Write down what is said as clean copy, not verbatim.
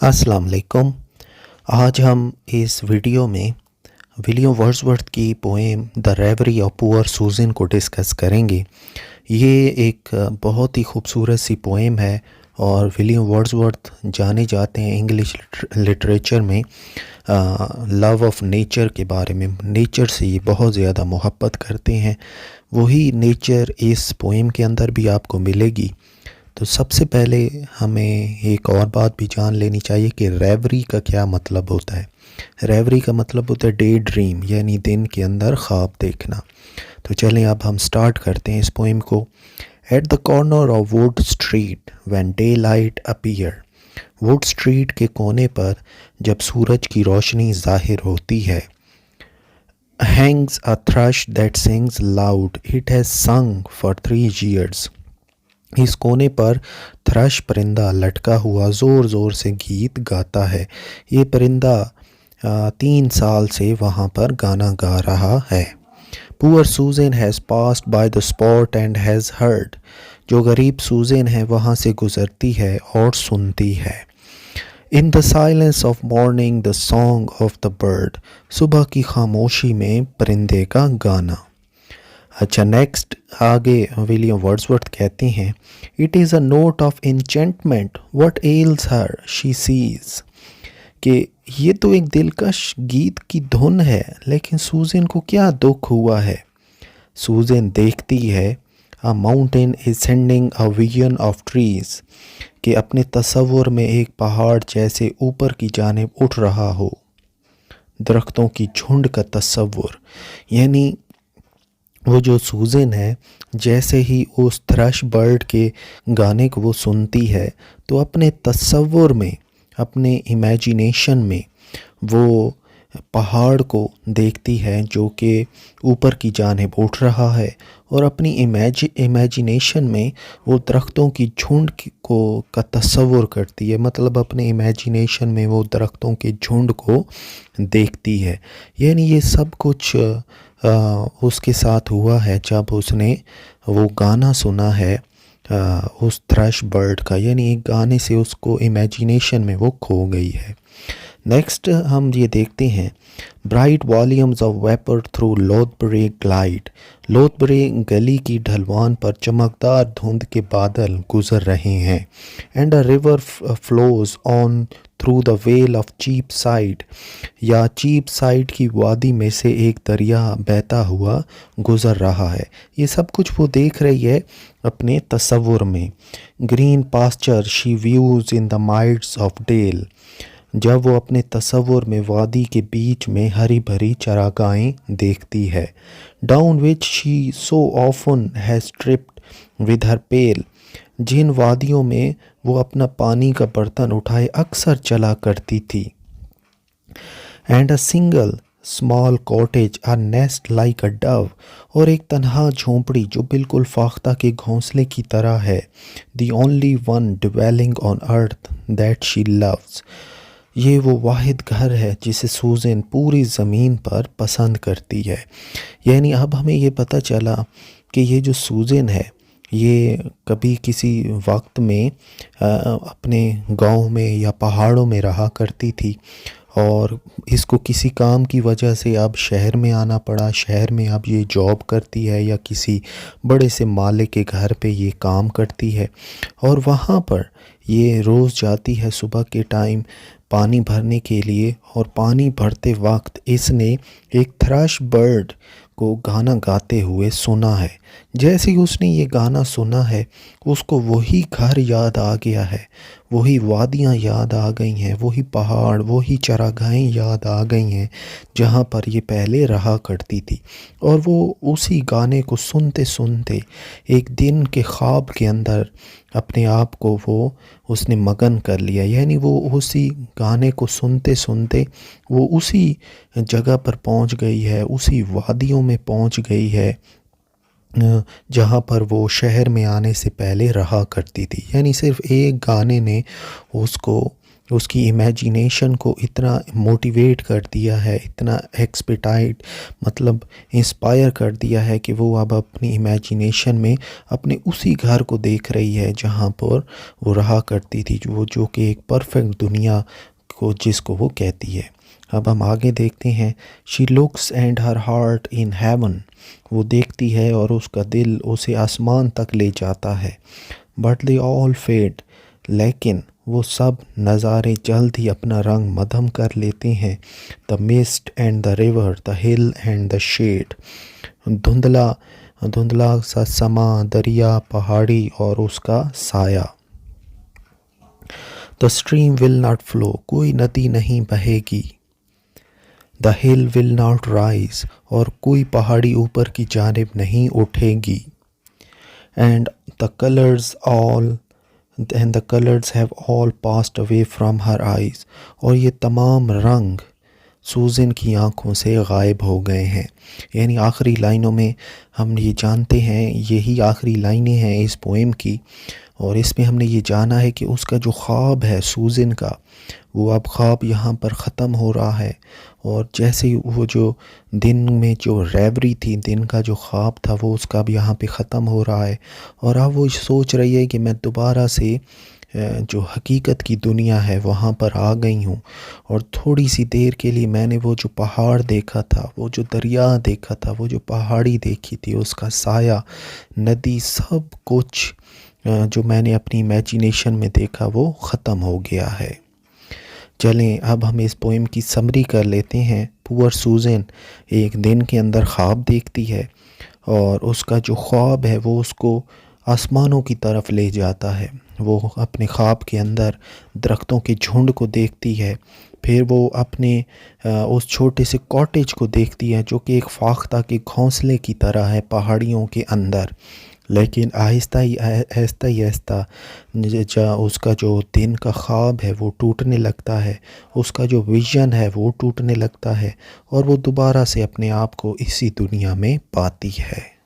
अस्सलाम वालेकुम। आज हम इस वीडियो में विलियम वर्ड्सवर्थ की poem the Rewari of poor सूजन को डिस्कस करेंगे। ये एक बहुत ही खूबसूरत सी पोएम है और विलियम वर्ड्सवर्थ जाने जाते हैं इंग्लिश लिटरेचर में लव ऑफ नेचर के बारे में। नेचर से ये बहुत ज़्यादा मोहब्बत करते हैं, वही नेचर इस पोएम के अंदर भी आपको मिलेगी। तो सबसे पहले हमें एक और बात भी जान लेनी चाहिए कि रेवरी का क्या मतलब होता है। रेवरी का मतलब होता है डे ड्रीम, यानी दिन के अंदर ख्वाब देखना। तो चलें अब हम स्टार्ट करते हैं इस पोएम को। At the corner of would street when day light appear. Would street के कोने पर जब सूरज की रोशनी ज़ाहिर होती है। Hanks a thrust that sings loud, it has संग फॉर 3 years। इस कोने पर थ्रश परिंदा लटका हुआ ज़ोर ज़ोर से गीत गाता है। ये परिंदा 3 साल से वहाँ पर गाना गा रहा है। पुअर सूजन has passed by the spot and has heard. जो गरीब सूजन है वहाँ से गुज़रती है और सुनती है। In the silence of morning the song of the bird. सुबह की खामोशी में परिंदे का गाना। अच्छा, नेक्स्ट आगे विलियम वर्ड्सवर्थ कहते हैं, it is a note of enchantment what else her she sees. कि ये तो एक दिलकश गीत की धुन है, लेकिन सूजन को क्या दुख हुआ है। सूजन देखती है अ mountain is sending a vision of trees, कि अपने तसव्वुर में एक पहाड़ जैसे ऊपर की जानिब उठ रहा हो। दरख्तों की झुंड का तसव्वुर, यानी वो जो सूजन है जैसे ही उस थ्रश बर्ड के गाने को वो सुनती है तो अपने तसव्वुर में, अपने इमेजिनेशन में वो पहाड़ को देखती है जो कि ऊपर की जानिब उठ रहा है, और अपनी इमेजिनेशन में वो दरख्तों की झुंड को का तसव्वुर करती है। मतलब अपने इमेजिनेशन में वो दरख्तों के झुंड को देखती है। यानी ये सब कुछ उसके साथ हुआ है जब उसने वो गाना सुना है उस थ्रश बर्ड का, यानी एक गाने से उसको इमेजिनेशन में वो खो गई है। नेक्स्ट हम ये देखते हैं, bright volumes of vapour through Lothbury glide. Lothbury गली की ढलवान पर चमकदार धुंध के बादल गुजर रहे हैं। And a river flows on through the vale of Cheapside, या चीप साइड की वादी में से एक दरिया बहता हुआ गुजर रहा है। ये सब कुछ वो देख रही है अपने तसव्वुर में। Green pasture she views in the midst of dale. जब वो अपने तसव्वुर में वादी के बीच में हरी भरी चरागाहें देखती है। Down which she so often has tripped with her pail. जिन वादियों में वो अपना पानी का बर्तन उठाए अक्सर चला करती थी। And a single small cottage a nest like a Dove. और एक तन्हा झोंपड़ी जो बिल्कुल फाख्ता के घोंसले की तरह है। The only one dwelling on earth that she loves. ये वो वाहिद घर है जिसे सूजन पूरी ज़मीन पर पसंद करती है। यानी अब हमें ये पता चला कि ये जो सूजन है ये कभी किसी वक्त में अपने गांव में या पहाड़ों में रहा करती थी, और इसको किसी काम की वजह से अब शहर में आना पड़ा। शहर में अब ये जॉब करती है या किसी बड़े से मालिक के घर पे ये काम करती है, और वहाँ पर ये रोज़ जाती है सुबह के टाइम पानी भरने के लिए। और पानी भरते वक्त इसने एक थ्रश बर्ड को गाना गाते हुए सुना है। जैसे ही उसने ये गाना सुना है उसको वही घर याद आ गया है, वही वादियाँ याद आ गई हैं, वही पहाड़, वही चरागाहें याद आ गई हैं जहाँ पर ये पहले रहा करती थी। और वो उसी गाने को सुनते सुनते एक दिन के ख्वाब के अंदर अपने आप को वो उसने मगन कर लिया। यानी वो उसी गाने को सुनते सुनते वो उसी जगह पर पहुंच गई है, उसी वादियों में पहुंच गई है जहाँ पर वो शहर में आने से पहले रहा करती थी। यानी सिर्फ एक गाने ने उसको उसकी इमेजिनेशन को इतना मोटिवेट कर दिया है, इतना एक्सपेटाइट मतलब इंस्पायर कर दिया है कि वो अब अपनी इमेजिनेशन में अपने उसी घर को देख रही है जहाँ पर वो रहा करती थी, जो कि एक परफेक्ट दुनिया को जिसको वो कहती है। अब हम आगे देखते हैं। She looks and her heart in heaven, वो देखती है और उसका दिल उसे आसमान तक ले जाता है। बट दे ऑल फेड, लेकिन वो सब नज़ारे जल्द ही अपना रंग मद्धम कर लेते हैं। The mist and the river, the hill and the shade, धुंधला धुंधला सा समा, दरिया, पहाड़ी और उसका साया। The stream will not flow, कोई नदी नहीं बहेगी। The hill will not rise, और कोई पहाड़ी ऊपर की जानिब नहीं उठेगी। And the colours all and the colours have all passed away from her eyes, और ये तमाम रंग सूज़न की आँखों से गायब हो गए हैं। यानी आखिरी लाइनों में हम ये जानते हैं, यही आखिरी लाइनें हैं इस पोएम की, और इसमें हमने ये जाना है कि उसका जो ख्वाब है सूज़न का, वो अब ख्वाब यहाँ पर ख़त्म हो रहा है। और जैसे वो जो दिन में जो रेवरी थी, दिन का जो ख्वाब था, वो उसका अब यहाँ पे ख़त्म हो रहा है। और अब वो सोच रही है कि मैं दोबारा से जो हकीकत की दुनिया है वहाँ पर आ गई हूँ। और थोड़ी सी देर के लिए मैंने वो जो पहाड़ देखा था, वो जो दरिया देखा था, वो जो पहाड़ी देखी थी, उसका साया, नदी, सब कुछ जो मैंने अपनी इमेजिनेशन में देखा वो ख़त्म हो गया है। चलें अब हम इस पोएम की समरी कर लेते हैं। पुअर सूज़न एक दिन के अंदर ख्वाब देखती है, और उसका जो ख्वाब है वो उसको आसमानों की तरफ ले जाता है। वो अपने ख्वाब के अंदर दरख्तों के झुंड को देखती है, फिर वो अपने उस छोटे से कॉटेज को देखती है जो कि एक फाख्ता के घोंसले की तरह है पहाड़ियों के अंदर। लेकिन आहिस्ता ही आहिस्ता उसका जो दिन का ख्वाब है वो टूटने लगता है, उसका जो विज़न है वो टूटने लगता है, और वो दोबारा से अपने आप को इसी दुनिया में पाती है।